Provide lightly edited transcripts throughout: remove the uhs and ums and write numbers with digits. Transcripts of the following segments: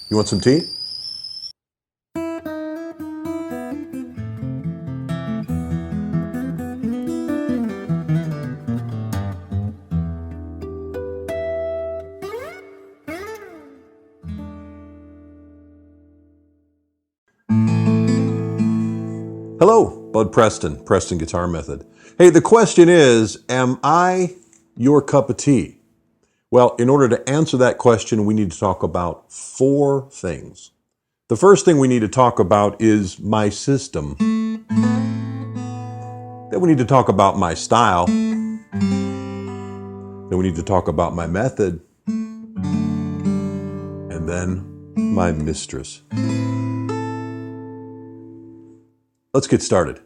You want some tea? Hello, Bud Preston, Preston Guitar Method. Hey, the question is, am I your cup of tea? Well, in order to answer that question, we need to talk about 4 things. The first thing we need to talk about is my system. Then we need to talk about my style. Then we need to talk about my method. And then my mistress. Let's get started.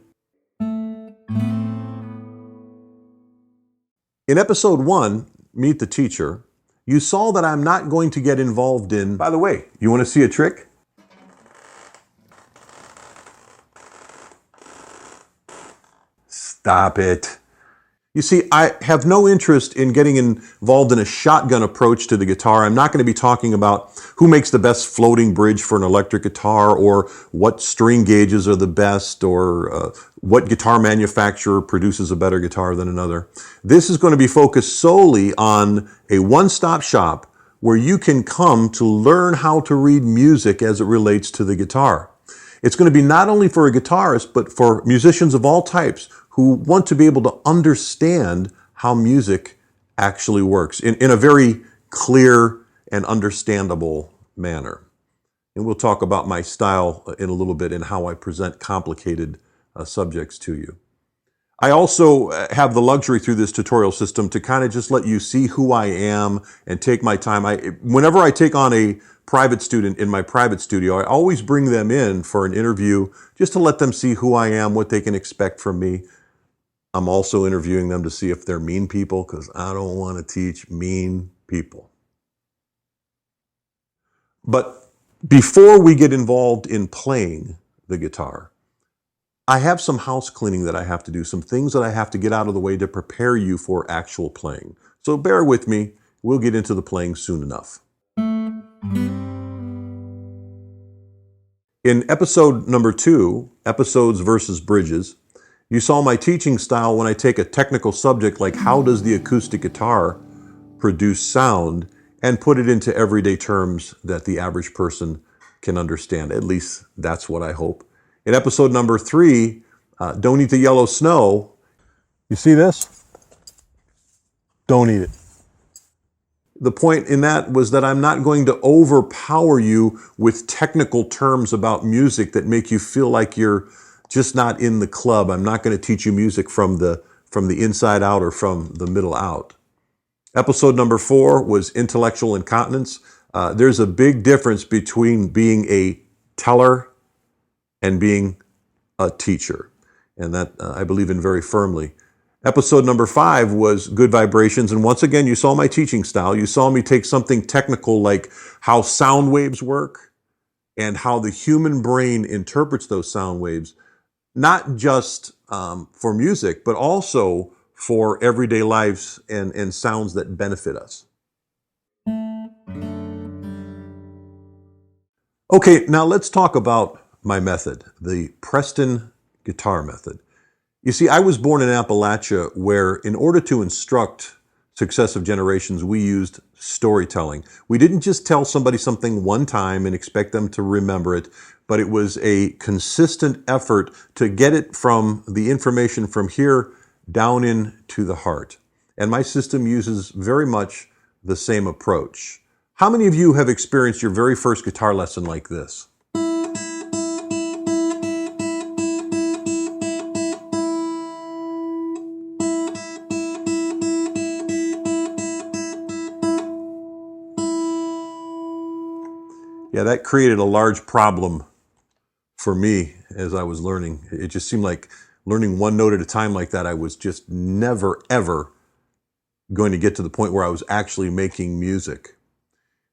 In episode 1, Meet the Teacher, you saw that I'm not going to get involved in... By the way, you want to see a trick? Stop it. You see, I have no interest in getting involved in a shotgun approach to the guitar. I'm not going to be talking about who makes the best floating bridge for an electric guitar, or what string gauges are the best, or what guitar manufacturer produces a better guitar than another. This is going to be focused solely on a one-stop shop where you can come to learn how to read music as it relates to the guitar. It's going to be not only for a guitarist, but for musicians of all types who want to be able to understand how music actually works in a very clear and understandable manner. And we'll talk about my style in a little bit and how I present complicated subjects to you. I also have the luxury through this tutorial system to kind of just let you see who I am and take my time. Whenever I take on a private student in my private studio, I always bring them in for an interview just to let them see who I am, what they can expect from me. I'm also interviewing them to see if they're mean people, because I don't want to teach mean people. But before we get involved in playing the guitar, I have some house cleaning that I have to do, some things that I have to get out of the way to prepare you for actual playing. So bear with me, we'll get into the playing soon enough. In episode number 2, Episodes versus Bridges, you saw my teaching style when I take a technical subject like how does the acoustic guitar produce sound, and put it into everyday terms that the average person can understand. At least that's what I hope. In episode number 3, Don't Eat the Yellow Snow, you see this? Don't eat it. The point in that was that I'm not going to overpower you with technical terms about music that make you feel like you're just not in the club. I'm not going to teach you music from the inside out or from the middle out. Episode number 4 was Intellectual Incontinence. There's a big difference between being a teller and being a teacher. And that I believe in very firmly. Episode number 5 was Good Vibrations. And once again, you saw my teaching style. You saw me take something technical like how sound waves work and how the human brain interprets those sound waves, not just for music, but also for everyday lives and sounds that benefit us. Okay, now let's talk about my method, the Preston Guitar Method. You see, I was born in Appalachia where in order to instruct successive generations, we used storytelling. We didn't just tell somebody something one time and expect them to remember it, but it was a consistent effort to get it from the information from here down into the heart. And my system uses very much the same approach. How many of you have experienced your very first guitar lesson like this? Yeah, that created a large problem for me as I was learning. It just seemed like learning one note at a time like that, I was just never, ever going to get to the point where I was actually making music.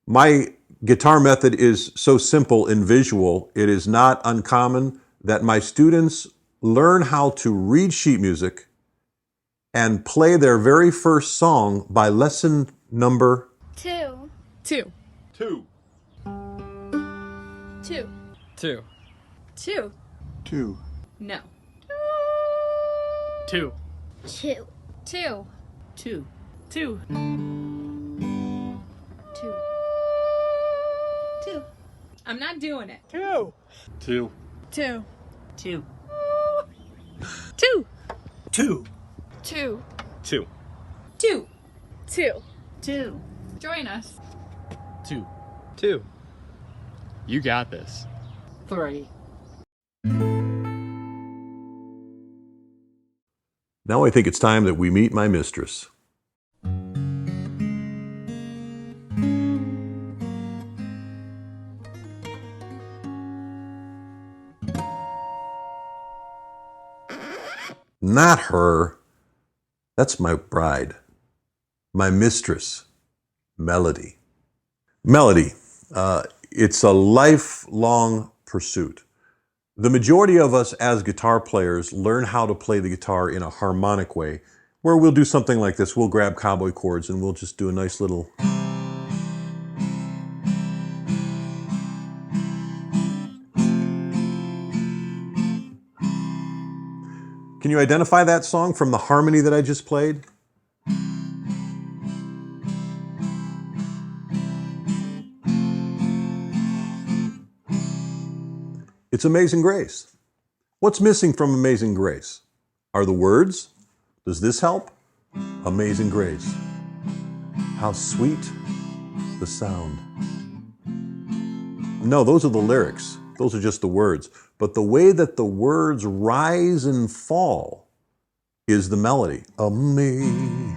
My guitar method is so simple and visual, it is not uncommon that my students learn how to read sheet music and play their very first song by lesson number 2. 2. 2. 2. 2. 2. 2. No. 2. 2. 2. 2. 2. 2. 2. I'm not doing it. 2. 2. 2. 2. 2. 2. 2. 2. 2. 2. 2. Join us. 2. 2. You got this. 3. Now I think it's time that we meet my mistress. Not her. That's my bride. My mistress, Melody. Melody, it's a lifelong pursuit. The majority of us as guitar players learn how to play the guitar in a harmonic way, where we'll do something like this. We'll grab cowboy chords and we'll just do a nice little... Can you identify that song from the harmony that I just played? It's Amazing Grace. What's missing from Amazing Grace? Are the words? Does this help? Amazing Grace. How sweet the sound. No, those are the lyrics. Those are just the words. But the way that the words rise and fall is the melody. Amazing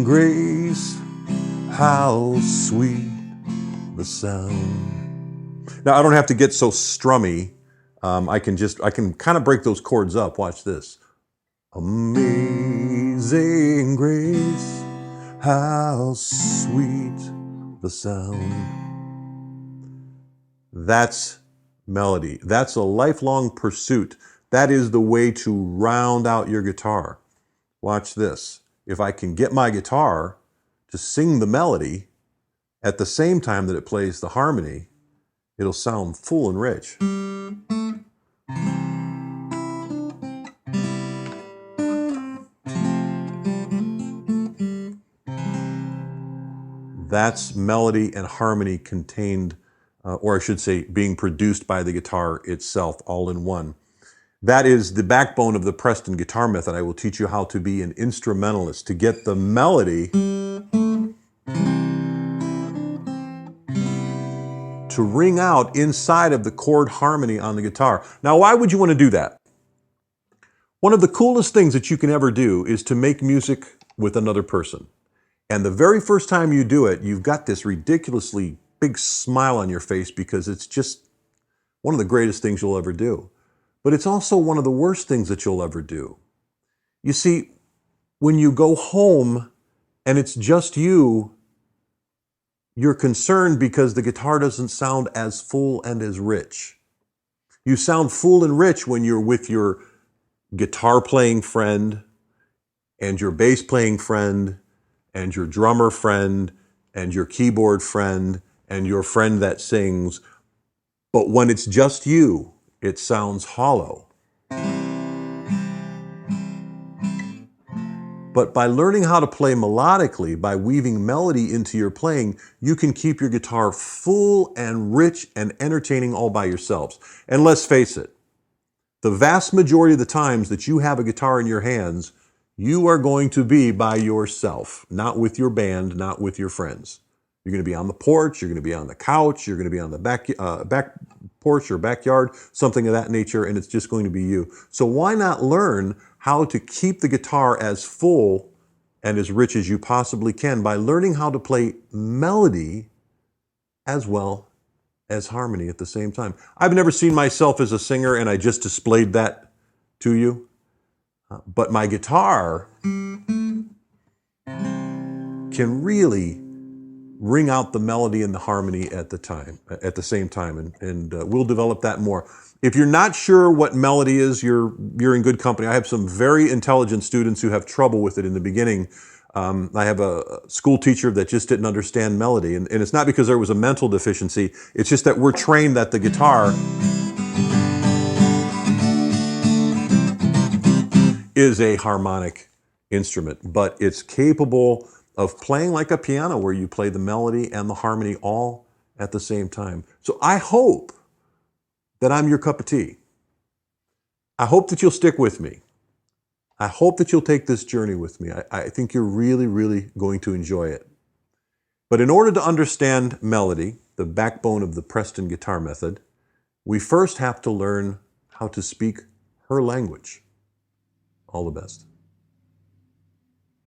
Grace, how sweet the sound. Now, I don't have to get so strummy. I can kind of break those chords up. Watch this. Amazing Grace, how sweet the sound. That's melody. That's a lifelong pursuit. That is the way to round out your guitar. Watch this. If I can get my guitar to sing the melody at the same time that it plays the harmony, it'll sound full and rich. That's melody and harmony contained, or I should say, being produced by the guitar itself, all in one. That is the backbone of the Preston Guitar Method. I will teach you how to be an instrumentalist, to get the melody to ring out inside of the chord harmony on the guitar. Now, why would you want to do that? One of the coolest things that you can ever do is to make music with another person. And the very first time you do it, you've got this ridiculously big smile on your face because it's just one of the greatest things you'll ever do. But it's also one of the worst things that you'll ever do. You see, when you go home and it's just you, you're concerned because the guitar doesn't sound as full and as rich. You sound full and rich when you're with your guitar playing friend and your bass playing friend and your drummer friend and your keyboard friend and your friend that sings. But when it's just you, it sounds hollow. But by learning how to play melodically, by weaving melody into your playing, you can keep your guitar full and rich and entertaining all by yourselves. And let's face it, the vast majority of the times that you have a guitar in your hands, you are going to be by yourself, not with your band, not with your friends. You're going to be on the porch, you're going to be on the couch, you're going to be on the back porch or backyard, something of that nature, and it's just going to be you. So why not learn how to keep the guitar as full and as rich as you possibly can by learning how to play melody as well as harmony at the same time. I've never seen myself as a singer, and I just displayed that to you. But my guitar can really ring out the melody and the harmony at the same time, and we'll develop that more. If you're not sure what melody is, you're in good company. I have some very intelligent students who have trouble with it in the beginning. I have a school teacher that just didn't understand melody. And it's not because there was a mental deficiency. It's just that we're trained that the guitar is a harmonic instrument, but it's capable of playing like a piano where you play the melody and the harmony all at the same time. So I hope that I'm your cup of tea. I hope that you'll stick with me. I hope that you'll take this journey with me. I think you're really, really going to enjoy it. But in order to understand melody, the backbone of the Preston Guitar Method, we first have to learn how to speak her language. All the best.